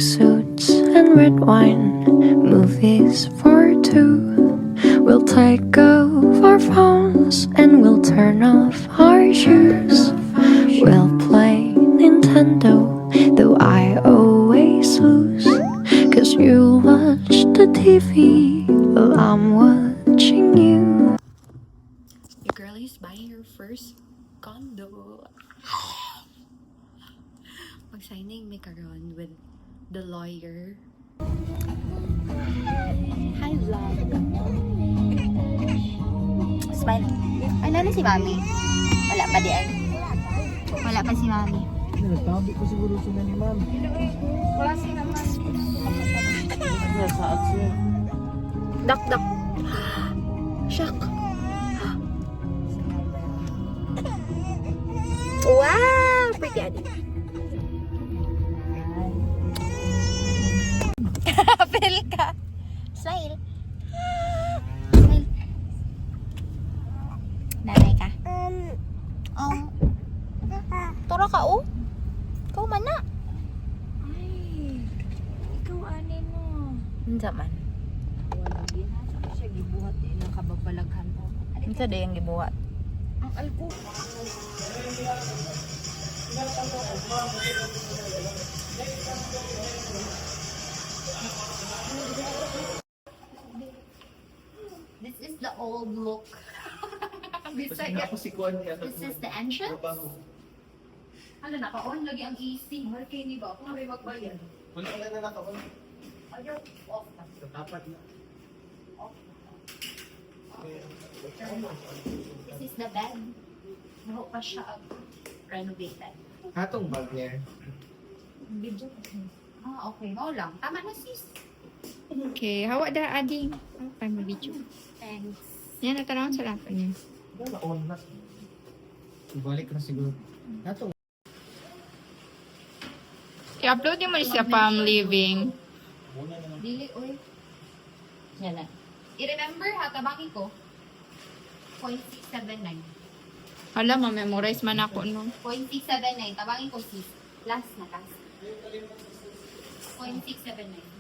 suits and red wine, movies for two. We'll take off our phones and we'll turn off our shoes. We'll play Nintendo, though I always lose. Cause you watch the TV while I'm watching you. Your girl is buying her first condo. Mag-signing may karon with the lawyer. Hi, vlog. Smile. Ay, nana si Mami? Wala pa di ay? Wala pa si Mami. Nagtabi ko siguro sila ni Ma'am. Wala si naman. Sa action. Dak. Shock. Wow! Pretty Adi. Apel ka. Smile. Smile. Nanay ka. Turo ka o? Ikaw man na. Ay, ikaw anin mo. Hindi man. Wala din. Saan siya gibuhat eh, ng kababalaghan mo. Hindi sa yung gibuhat. Ang alko. This is the old look. Bisaya. This is the entrance. Ano na, pa-on lagi ang AC. Markay ni ba? Kung may magbayan. Wala na nakaon. Ayaw, off na. Tapat na. Off na. This is the bed. Naho pa siya renovated. Hatong bag niya. Video. Ah, okay. Mao lang. Tama na sis. Okay, hawa da ading. Okay, may video. Thanks. Yan, natanong sa lahat niya. Wala on na. Ibalik na siguro. Hatong. I-upload niyo mo siya pa am living. Dili, oy. Yan na. I-remember ha, tabangin ko. 0.679. Hala, ma-memorize man ako, no? 0.679. Tabangin ko sis. Last na, last. 0.679.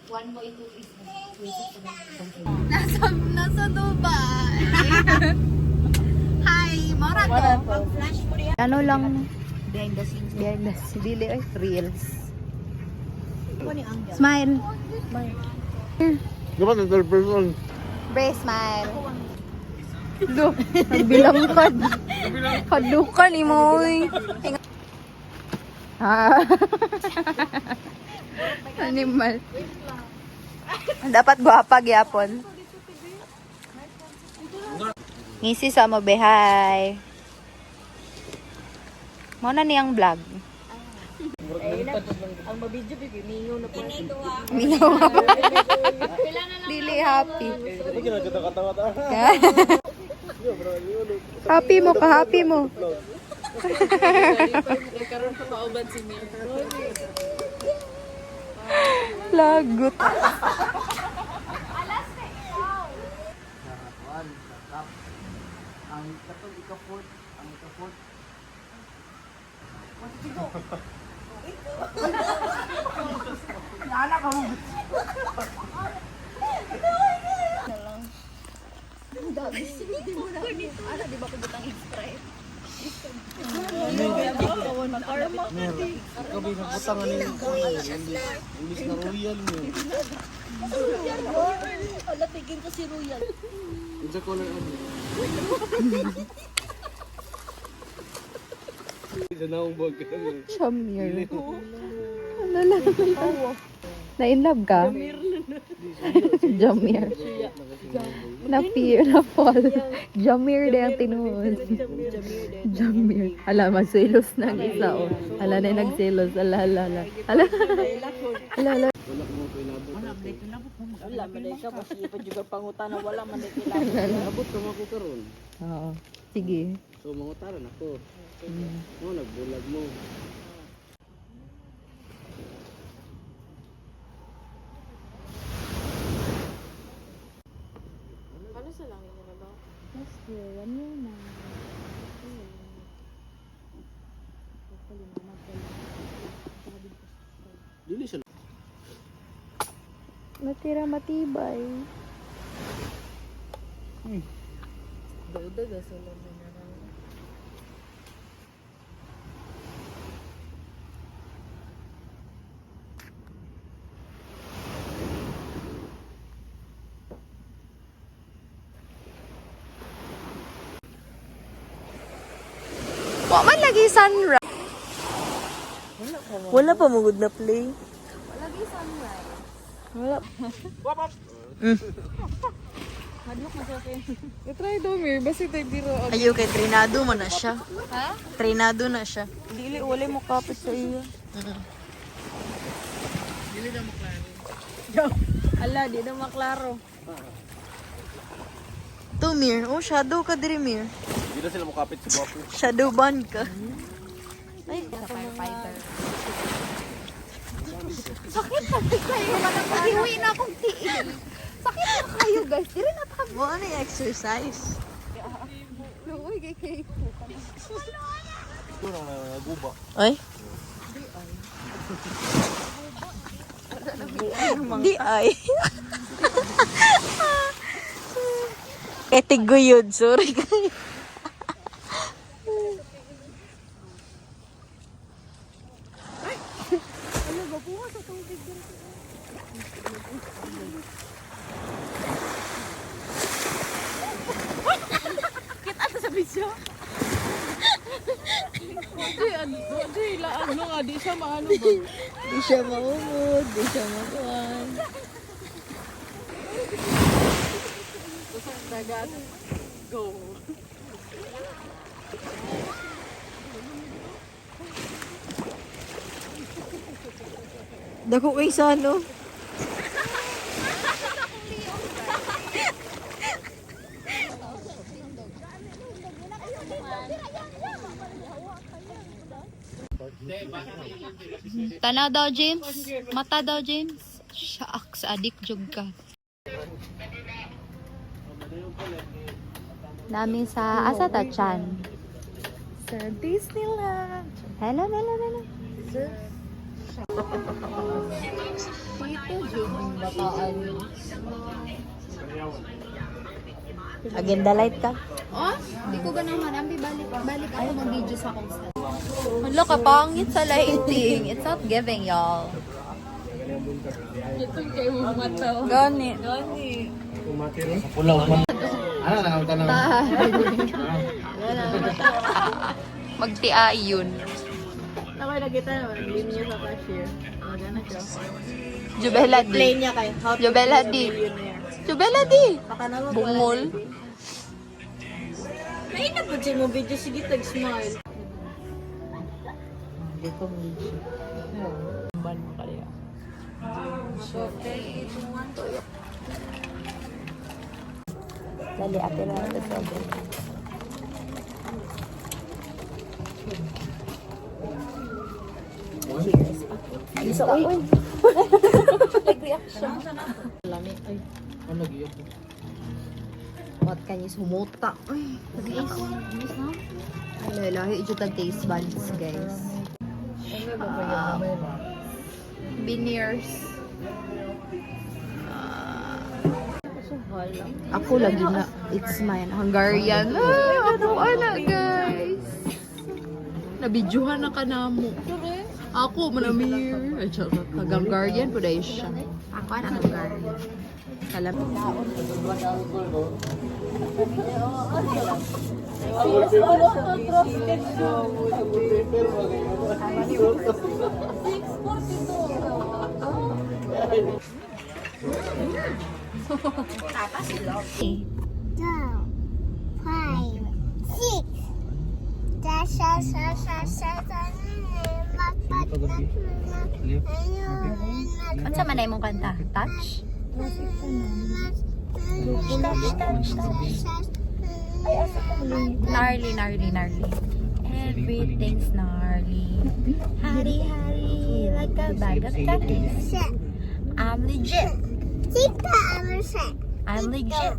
1.2 is 0.679. Nasa Dubai. Hi, Mara to. Flash mo rin. Ano lang, Behind the scenes. behind the dili ay reels. Ako ni Angga. Smile. Dapat ang third person. Bre, smile. Do, nagbilangkad. Kadukan ni mo. Ha. Animal. Dapat gwapa gyapon. Ngisi sa mo behay. Mo na niyang vlog. Ang mabidyo, baby, mingaw na po. Minaw. Dili happy. Happy mo ka, happy mo. Karoon pa mauban si Mia. Lagot. Ang katong ikapot, ang ikapot. Ikaw ba nagputang ano yung English na royal mo? Wala, tigin ko si Royal. Isa ko lang ano. Isa na akong bag ka. Shamir. Ano lang. Na-inlove ka? Jamir. Na-fear, na-fall. Jamir na yung tinuod. Jamir. Ala, magsilos na ang isa, oh. Ala na yung nagsilos. Ala. Ala. Wala, malay ka. Kasi pa juga pangutan na wala, malay kailangan. Abot ka mo ko karon. Oo. Sige. So mangutaran ako. Mo nagbulag mo. Ano sa langit na ba? Yes, dear. Ano na? Natira matibay. Dauda gasolin na naman. Wa man lagi sunrise. Wala pa magod na play. Lagi sunrise. Wala. I-try daw, Mir. Basta tayo biro. Ayaw kay Trinado man na siya. Ha? Trinado na siya. Dili, wala mo kapit sa iyo. Ala, di na maklaro. To Mir, oh shadow ka diri Mir. Hindi na sila makapit sa guwapo. Shadow ban ka. Firefighter. Hiwi na akong tiil. Sakit na kayo guys. Dire na ta. Mo ano yung exercise? Uy, kay Ito na guba. Ay? Di ay. Etiguyod, sorry kayo. Di siya maano ba? Di siya maumod, di siya makuhan. Dagat. Go. Dako kay sa ano? Tanaw daw, James. Mata daw, James. Shucks, adik jug ka. Nami sa asa ta chan. Sa Disneyland. Hello, hello, hello. Agenda light ka? Oh, di ko ganahan. Ambi balik ako mag-video sa akong stand. Hala, kapangit sa lighting. It's not giving, y'all. Gani. Pulaw man. Ano na ang tanong? Magtiay yun. Ako nakita naman, hindi niya sa cashier. Magana siya. Jubela Play di. niya kay How to Jubela Be a di. Millionaire. Jubela di. Baka naman Bungol. Mainit po siya mo video, sige tag-smile. Dali, ate na ito sa abon. Isa, uy. Lami, ay. Ano giyak? What can you sumuta? Uy, lahi ito tag taste buds, guys. Veneers. Ako lagi na, it's mine. Hungarian. Ano, guys. Nabidyuhan na ka na mo. Ako, manamir. Ay, charot. Hungarian po dahil siya. Ako na Hungarian. Salam. Ano sa manay mong kanta? Touch? Gnarly, gnarly, gnarly. Everything's gnarly. Hari, hari, like a bag of cookies. I'm legit. I'm legit.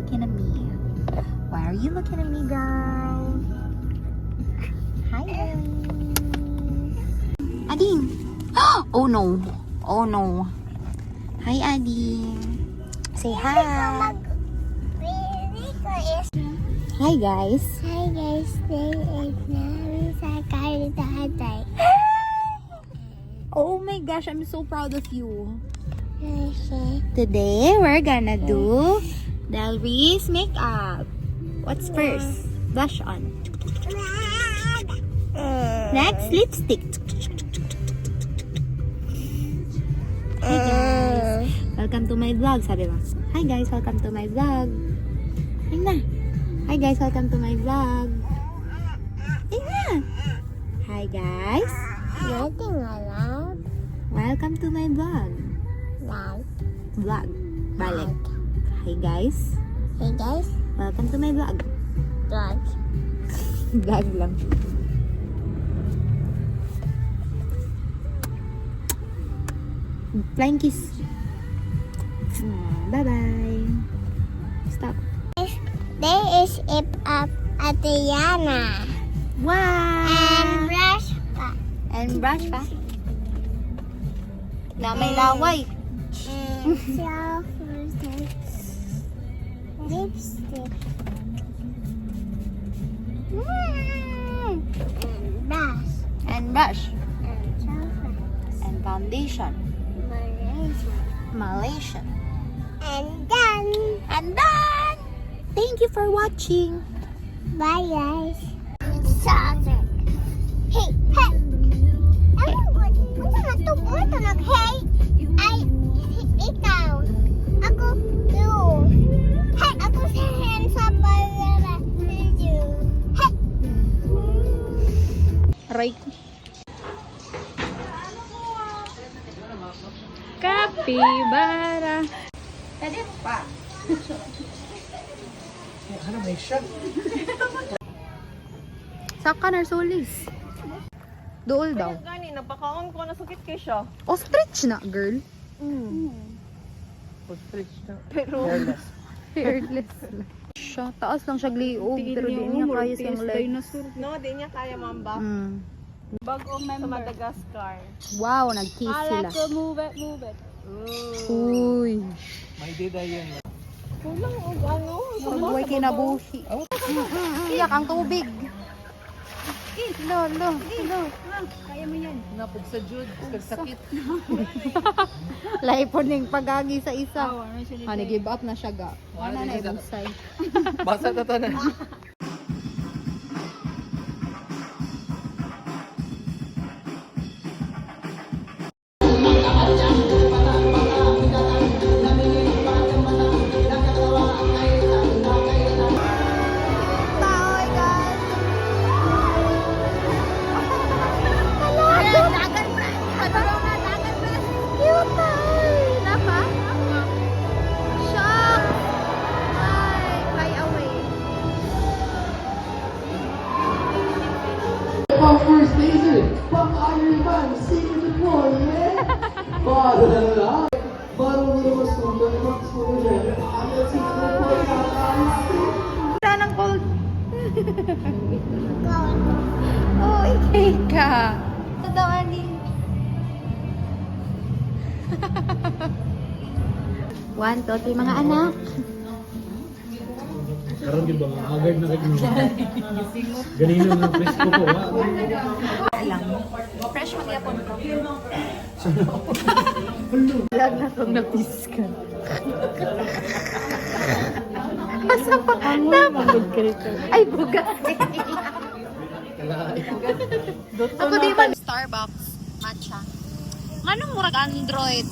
looking at me? Why are you looking at me, girl? Hi, girlie. Ading. Oh no. Oh no. Hi, Ading. Say hi. Hi, guys. Hi guys, this is Nami Tatay. Oh my gosh, I'm so proud of you. Today, we're gonna do Delri's makeup. What's first? Blush on. Next, lipstick. Hi guys. Welcome to my vlog. Sabi mo. Hi guys, welcome to my vlog. Ay na. Hi guys, welcome to my vlog. Ay na. Hi guys. Nothing allowed. Welcome to my vlog. Loud. Vlog. Balik. Hi guys. Hey guys, Welcome to my vlog. vlog. Vlog lang. Flying kiss. Bye-bye. Stop. There is it up Adriana. Wow! And brush pa. And brush pa. Na may laway. And self lipstick. And brush. And brush. And chocolate. And foundation. Malaysia. Malaysian. And done. And done! Thank you for watching. Bye guys. Sausage. Hey, hey. Ano na to? Ito nag-hey. Ay, ikaw. Ako, you. Hey, ako sa hand sa para you. Hey. Right. Capybara. Ano, may shot? Saka narsulis. Dool daw. Gani, napakaon ko, nasakit kay siya. Ostrich na, girl. Pag-stretch na. Pero, Hairless. Hairless lang. Siya, taas lang siya gliog, pero di niya kaya siyang legs. no, di niya kaya mamba. Mm. Bagong member. Sa Madagascar. Wow, nag-kiss sila. move it. Uy. May dida yun. Kulang og ano. Huwag kinabuhi. Iyak ang tubig. Lo. Napog sa Jude, kagsakit. Lahi po ning pagagi sa isa. Nag-give up na siya ga. Wala na ibusay. Basa na to na. First Laser, pang Iron Man, secret deployment. Para lang. Para mo naman sundan, mas mo na yan. Ang secret deployment. Wala ng cold. Oh, ikay ka. Totoo, Ani. 1, 2, 3, mga anak. Karoon di ba nga, agad na kayo. Ganino ng presko ko. Fresh magyapon ko. Lag na kong napiskan. Asa pa? Ay, buga. Ako di man. Starbucks. Matcha. Anong murag Android?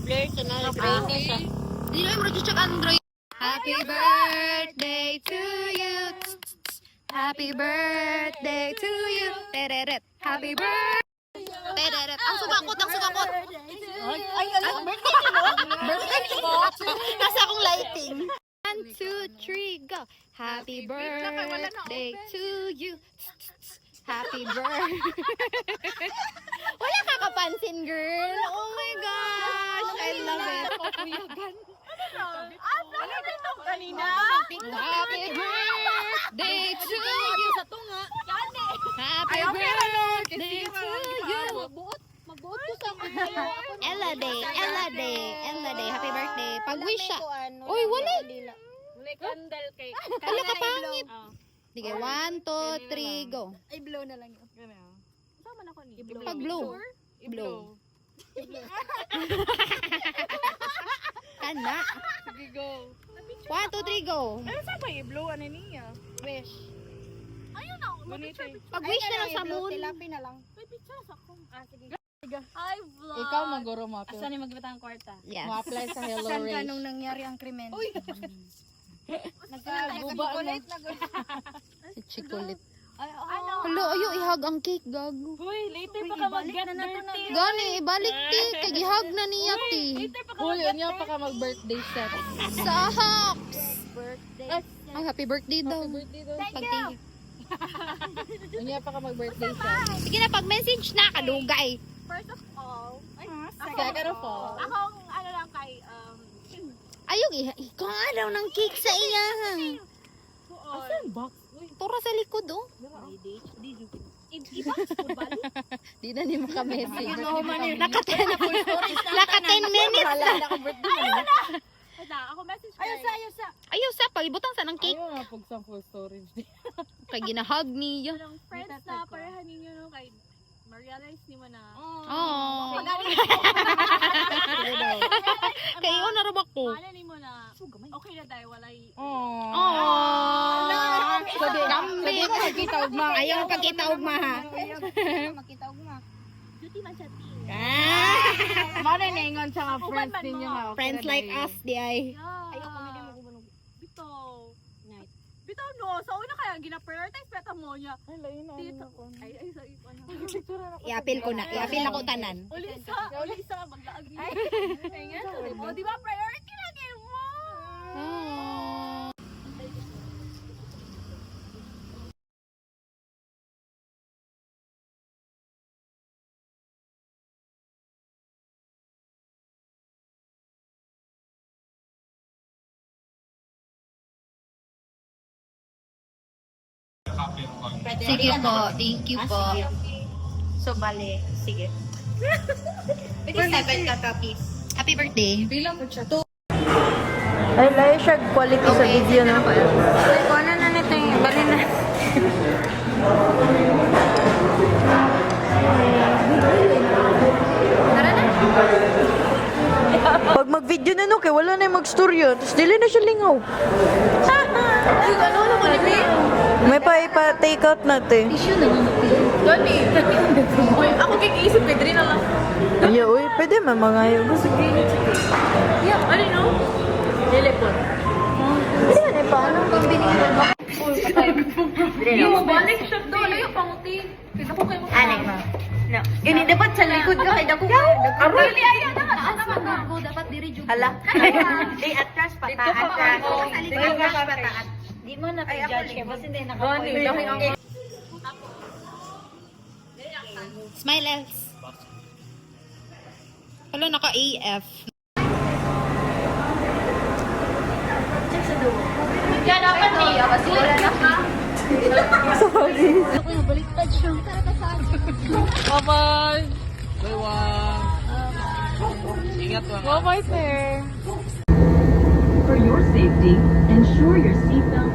Flirt na siya. Di na murag check Android. Happy birthday to you. Happy birthday to you. Tereret. Happy birthday. Tereret. Ang sugakot, ang sugakot. Ay, ano? Birthday mo? Birthday mo? Nasa akong lighting. 1, 2, 3, go. Happy birthday to you. Happy birthday. Wala ka kapansin, girl. Oh my gosh. I love it. Kanina? Happy birthday to you. Happy birthday to you. Magbuot ko sa mga Ella Day, Ella Day, Ella Day. Happy birthday. Pag-wish siya. Uy, wala. Wala candle kay. Wala ka pangit. Sige, 1, 2, 3, go. Ay, blow na lang yun. Sama na ko ni. Pag blow. Blow. Kana. Sige, go. 1, 2, 3, go. Ano sa ba i-blow? Ano niya? Wish. Ayun na. Pag-wish na lang sa moon. Tilapi na lang. May picture sa akong. Sige. Hi, vlog. Ikaw maguro mo. Asa ni magbitang kwarta? Yes. Apply sa Hello Saan ka Ray. nung nangyari ang krimen? Uy! Nagkaguba na. Si Chikulit. Ano? Hello, ayo ihag ang cake, gago. Uy, later pa ka mag-get birthday. Gani, ibalik ti. Kay gihag na niya ti. Later pa ka Uy, yun yung pa ka mag-birthday set. Sahaks! Birthday. Ay, happy birthday daw. Birthday daw. Pag-tingin. Yun yung pa ka mag-birthday set. Sige na, pag-message na, kadugay. First of all, Second of all. akong ano lang kay, Ayog, ikaw nga daw ng cake sa iya. Asan box? Tura sa likod, oh. Di na ni maka-message. Naka 10 minutes na. Wala na birthday. Ako message kay. Ayos sa. Ayaw sa, pag-ibutang sa ng cake. Ayaw na pag sa full storage. Kay ginahag niya. Anong friends na parehan ninyo no kay ma-realize ni mo na. Oh. Pag-alis Kayo na rabak ko. Ano ni mo na. Okay na dahil walay. Aww. Oh. Sabi ko magkita ugma. Ayaw pagkita ugma ha. Makita ko ma. Duty man siya ti. Mara na ingon sa mga friends ninyo nga. okay Friends na like dayo. us, di ay. Ayaw kami din mo Bitaw. Bitaw no. Sa una kaya gina-prioritize peta mo niya. Ay, layo na. Dito. ano na. Ay sa ipon. Iapil ko na. Iapil ako tanan. Uli isa maglaag niya. Ay nga. O di ba priority lagi mo? Oh. Sige po. Thank you po. So, bale. Sige. For 7 copies. Happy birthday. Ay, layo siya quality sa video na. Ay, kung ano na nito yung bali na. Tara na. Pag mag-video na no, kaya wala na yung mag-storyo. Tapos dili na siya lingaw. Ano naman ni May pa-take out natin. Tissue na naman. Gani. Uy, ako kikisip kay Dre na lang. Ay, uy, pwede man mga yun. Ano no? Telepon. Pwede man pa. Anong Kombination mo. Yung mabalik siya doon. Ano yung pangutin? Kita ko kayo mo. No. Yun, dapat sa likod ka. Kaya dako ka. Really, ayan. Dapat diri jud. Hala. Ay, atras, pataas. Atras, pataas. Di mo na judge kaya basta hindi nakapoint. Smile else. Hello, naka-AF. Yan, dapat niya. Basura na ka. Bye-bye! Bye-bye! Ingat lang. Bye-bye, sir. For your safety, ensure your seatbelt